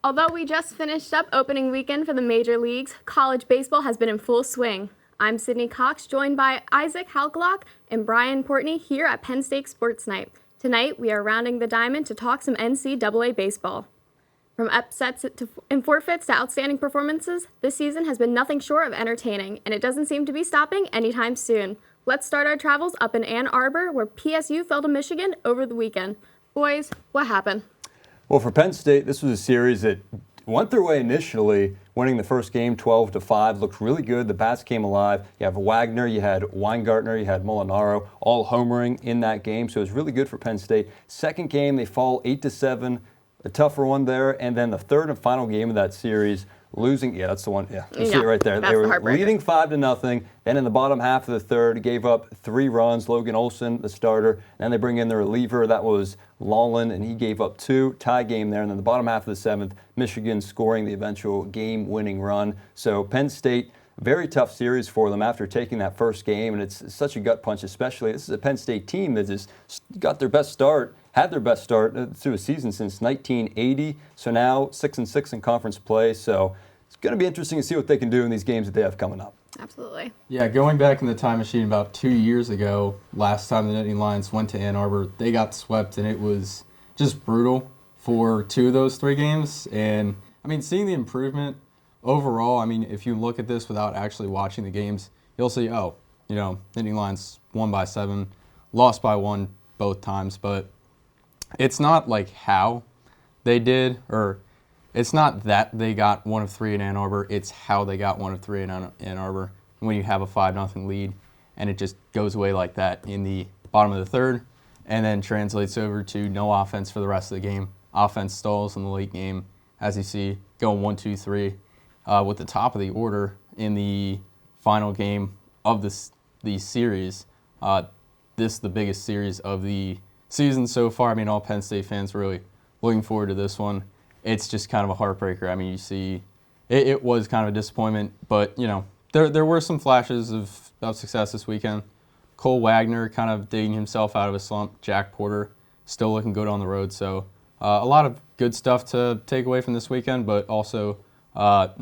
Although we just finished up opening weekend for the major leagues, college baseball has been in full swing. I'm Sydney Cox, joined by Isaac Halklock and Brian Portney here at Penn State Sports Night. Tonight, we are rounding the diamond to talk some NCAA baseball. From upsets and forfeits to outstanding performances, this season has been nothing short of entertaining, and it doesn't seem to be stopping anytime soon. Let's start our travels up in Ann Arbor, where PSU fell to Michigan over the weekend. Boys, what happened? Well, for Penn State, this was a series that went their way initially, winning the first game 12-5. Looked really good. The bats came alive. You have Wagner, you had Weingartner, you had Molinaro, all homering in that game. So it was really good for Penn State. Second game, they fall 8-7, a tougher one there. And then the third and final game of that series, losing, that's the one, you see it right there. They were leading 5-0. Then in the bottom half of the third, gave up 3 runs. Logan Olson, the starter. Then they bring in the reliever. That was Lawlin, and he gave up 2. Tie game there. And then the bottom half of the 7th, Michigan scoring the eventual game-winning run. So Penn State, very tough series for them after taking that first game. And it's such a gut punch, especially. This is a Penn State team that just got their best start. Had their best start to a season since 1980, so now 6-6 in conference play. So it's going to be interesting to see what they can do in these games that they have coming up. Absolutely. Yeah, going back in the time machine about 2 years ago, last time the Nittany Lions went to Ann Arbor, they got swept, and it was just brutal for 2 of those 3 games. And, I mean, seeing the improvement overall, I mean, if you look at this without actually watching the games, you'll see, Nittany Lions won by 7, lost by 1 both times, but it's not like how they did, or it's not that they got 1 of 3 in Ann Arbor, it's how they got 1 of 3 in Ann Arbor when you have a 5-0 lead, and it just goes away like that in the bottom of the third, and then translates over to no offense for the rest of the game. Offense stalls in the late game, as you see, going 1-2-3 with the top of the order in the final game of the series. This is the biggest series of the season so far. I mean, all Penn State fans are really looking forward to this one. It's just kind of a heartbreaker. I mean, you see, it was kind of a disappointment, but, there were some flashes of success this weekend. Cole Wagner kind of digging himself out of a slump. Jack Porter still looking good on the road. So a lot of good stuff to take away from this weekend, but also not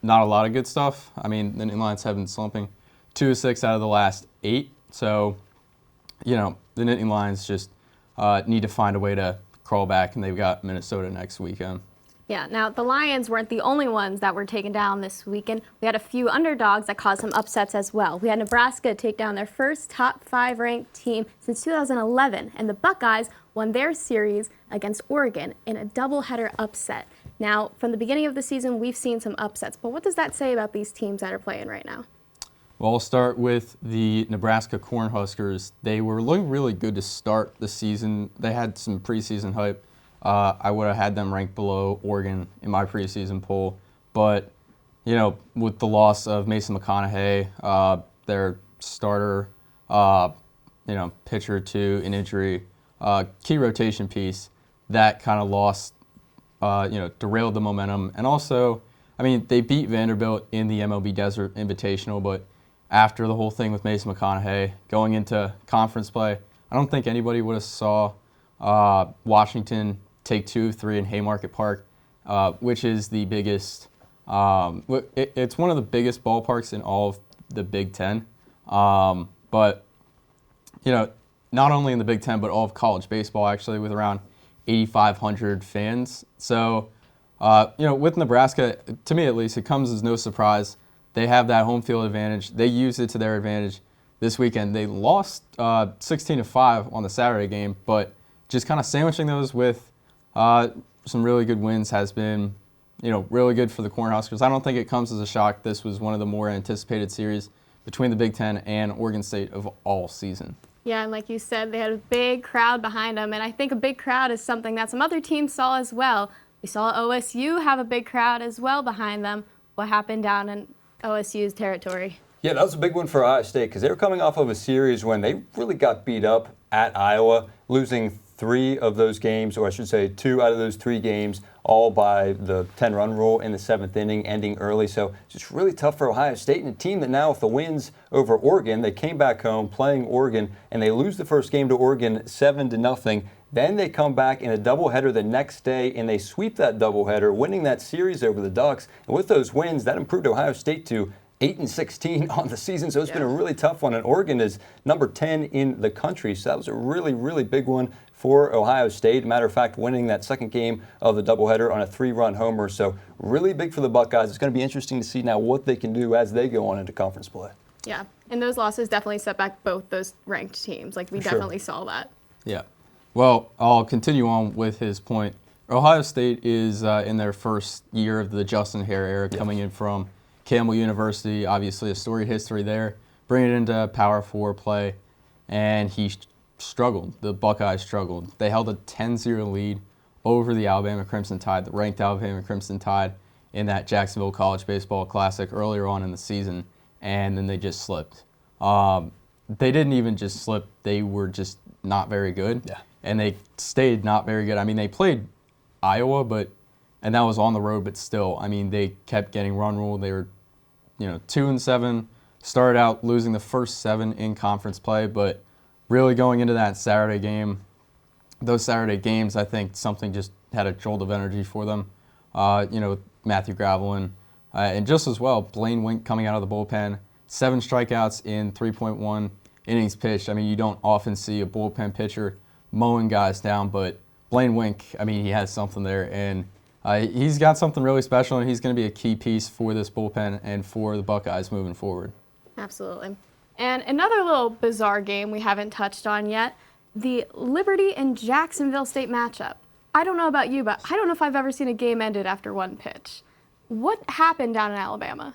a lot of good stuff. I mean, the Nittany Lions have been slumping 2-6 out of the last 8. So, the Nittany Lions just need to find a way to crawl back, and they've got Minnesota next weekend. Yeah, now the Lions weren't the only ones that were taken down this weekend. We had a few underdogs that caused some upsets as well. We had Nebraska take down their first top 5 ranked team since 2011, and the Buckeyes won their series against Oregon in a doubleheader upset. Now, from the beginning of the season, we've seen some upsets, but what does that say about these teams that are playing right now? Well, I'll start with the Nebraska Cornhuskers. They were looking really good to start the season. They had some preseason hype. I would have had them ranked below Oregon in my preseason poll. But, with the loss of Mason McConaughey, their starter, pitcher to an injury, key rotation piece, that kind of lost, derailed the momentum. And also, I mean, they beat Vanderbilt in the MLB Desert Invitational, but after the whole thing with Mason McConaughey going into conference play, I don't think anybody would have saw Washington take 2 of 3 in Haymarket Park, which is the biggest. It's one of the biggest ballparks in all of the Big Ten. But not only in the Big Ten, but all of college baseball actually, with around 8,500 fans. So, with Nebraska, to me at least, it comes as no surprise. They have that home field advantage. They used it to their advantage this weekend. They lost 16-5 on the Saturday game, but just kind of sandwiching those with some really good wins has been, really good for the Cornhuskers. I don't think it comes as a shock. This was one of the more anticipated series between the Big Ten and Oregon State of all season. Yeah, and like you said, they had a big crowd behind them, and I think a big crowd is something that some other teams saw as well. We saw OSU have a big crowd as well behind them. What happened down in OSU's territory? Yeah, that was a big one for Iowa State because they were coming off of a series when they really got beat up at Iowa, losing 3 of those games, or I should say 2 out of those 3 games, all by the 10-run rule in the 7th inning, ending early. So just really tough for Ohio State, and a team that now with the wins over Oregon, they came back home playing Oregon, and they lose the first game to Oregon 7-0. Then they come back in a doubleheader the next day, and they sweep that doubleheader, winning that series over the Ducks. And with those wins, that improved Ohio State to 8-16 on the season, so it's been a really tough one. And Oregon is number 10 in the country, so that was a really, really big one for Ohio State. Matter of fact, winning that second game of the doubleheader on a 3-run homer, so really big for the Buckeyes. It's going to be interesting to see now what they can do as they go on into conference play. Yeah, and those losses definitely set back both those ranked teams. Like, we definitely saw that. Yeah. Well, I'll continue on with his point. Ohio State is in their first year of the Justin Hare era, coming in from Campbell University, obviously a storied history there, bringing it into Power 4 play, and he struggled. The Buckeyes struggled. They held a 10-0 lead over the Alabama Crimson Tide, the ranked Alabama Crimson Tide, in that Jacksonville College Baseball Classic earlier on in the season, and then they just slipped. They didn't even just slip. They were just not very good, and they stayed not very good. I mean, they played Iowa, and that was on the road, but still, I mean, they kept getting run ruled. They were 2-7, started out losing the first 7 in conference play, but really going into that Saturday game, those Saturday games, I think something just had a jolt of energy for them. Matthew Gravelin, and just as well, Blaine Wink coming out of the bullpen, 7 strikeouts in 3.1 innings pitched. I mean, you don't often see a bullpen pitcher mowing guys down, but Blaine Wink, I mean, he has something there, and he's got something really special, and he's going to be a key piece for this bullpen and for the Buckeyes moving forward. Absolutely. And another little bizarre game we haven't touched on yet, the Liberty and Jacksonville State matchup. I don't know about you, but I don't know if I've ever seen a game ended after 1 pitch. What happened down in Alabama?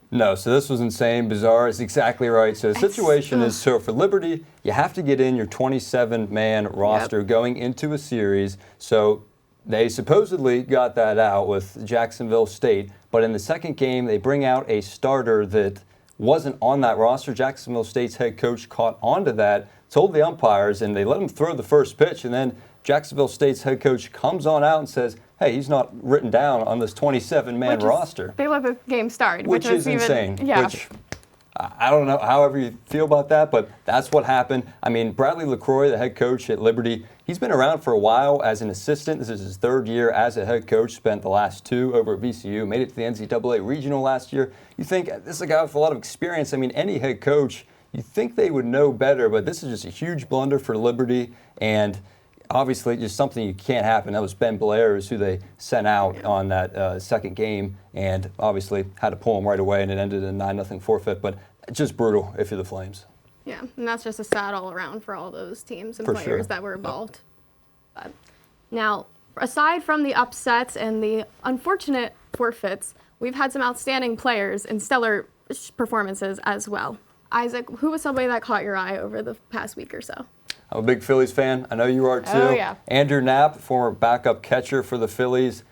No, so this was insane, bizarre. It's exactly right. So the situation is, so for Liberty, you have to get in your 27-man roster going into a series. So they supposedly got that out with Jacksonville State, but in the second game, they bring out a starter that wasn't on that roster. Jacksonville State's head coach caught onto that, told the umpires, and they let him throw the first pitch, and then Jacksonville State's head coach comes on out and says, hey, he's not written down on this 27-man roster. They let the game start. Which is insane. Yeah. Which, I don't know however you feel about that, but that's what happened. I mean, Bradley LaCroix, the head coach at Liberty, he's been around for a while as an assistant. This is his 3rd year as a head coach, spent the last 2 over at VCU, made it to the NCAA regional last year. You think this is a guy with a lot of experience. I mean, any head coach, you think they would know better, but this is just a huge blunder for Liberty, and obviously just something you can't happen. That was Ben Blair, is who they sent out on that second game, and obviously had to pull him right away, and it ended in a 9-0 forfeit, but just brutal if you're the Flames. Yeah, and that's just a sad all around for all those teams and players that were involved. But now, aside from the upsets and the unfortunate forfeits, we've had some outstanding players and stellar performances as well. Isaac, who was somebody that caught your eye over the past week or so? I'm a big Phillies fan. I know you are too. Oh, yeah. Andrew Knapp, former backup catcher for the Phillies.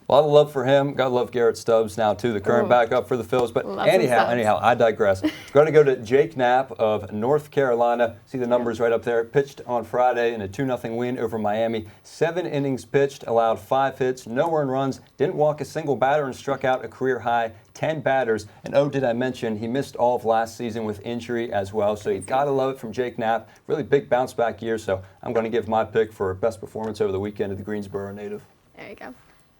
A lot of love for him. Gotta love Garrett Stubbs now too, the current backup for the Phils. But anyhow, I digress. Going to go to Jake Knapp of North Carolina. See the numbers right up there. Pitched on Friday in a 2-0 win over Miami. 7 innings pitched, allowed 5 hits, no earned runs, didn't walk a single batter, and struck out a career high 10 batters. And oh, did I mention, he missed all of last season with injury as well. So you gotta love it from Jake Knapp. Really big bounce back year. So I'm going to give my pick for best performance over the weekend of the Greensboro native. There you go.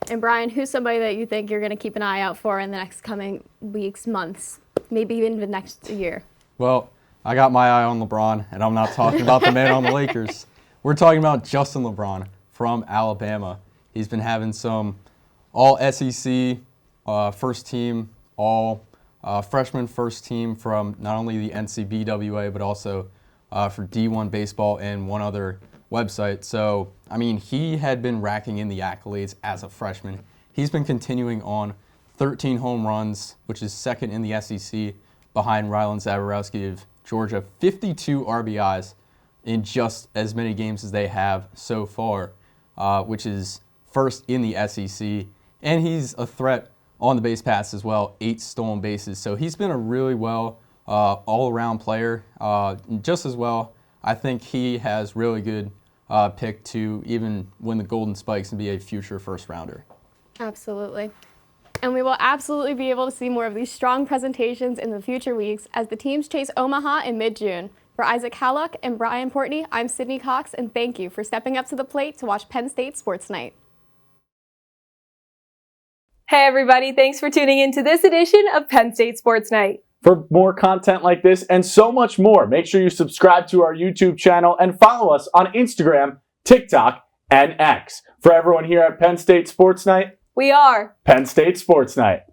And Brian, who's somebody that you think you're going to keep an eye out for in the next coming weeks, months, maybe even the next year? Well, I got my eye on LeBron, and I'm not talking about the man on the Lakers. We're talking about Justin LeBron from Alabama. He's been having some all SEC first team, all freshman first team from not only the NCBWA, but also for D1 baseball and one other website. So, I mean, he had been racking in the accolades as a freshman. He's been continuing on 13 home runs, which is second in the SEC behind Rylan Zaborowski of Georgia. 52 RBIs in just as many games as they have so far, which is first in the SEC. And he's a threat on the base paths as well, 8 stolen bases. So he's been a really well all-around player. Just as well, I think he has really good pick to even win the Golden Spikes and be a future first rounder. Absolutely. And we will absolutely be able to see more of these strong presentations in the future weeks as the teams chase Omaha in mid-June. For Isaac Hallock and Brian Portney, I'm Sydney Cox, and thank you for stepping up to the plate to watch Penn State Sports Night. Hey everybody, thanks for tuning in to this edition of Penn State Sports Night. For more content like this and so much more, make sure you subscribe to our YouTube channel and follow us on Instagram, TikTok, and X. For everyone here at Penn State Sports Night, We are Penn State Sports Night.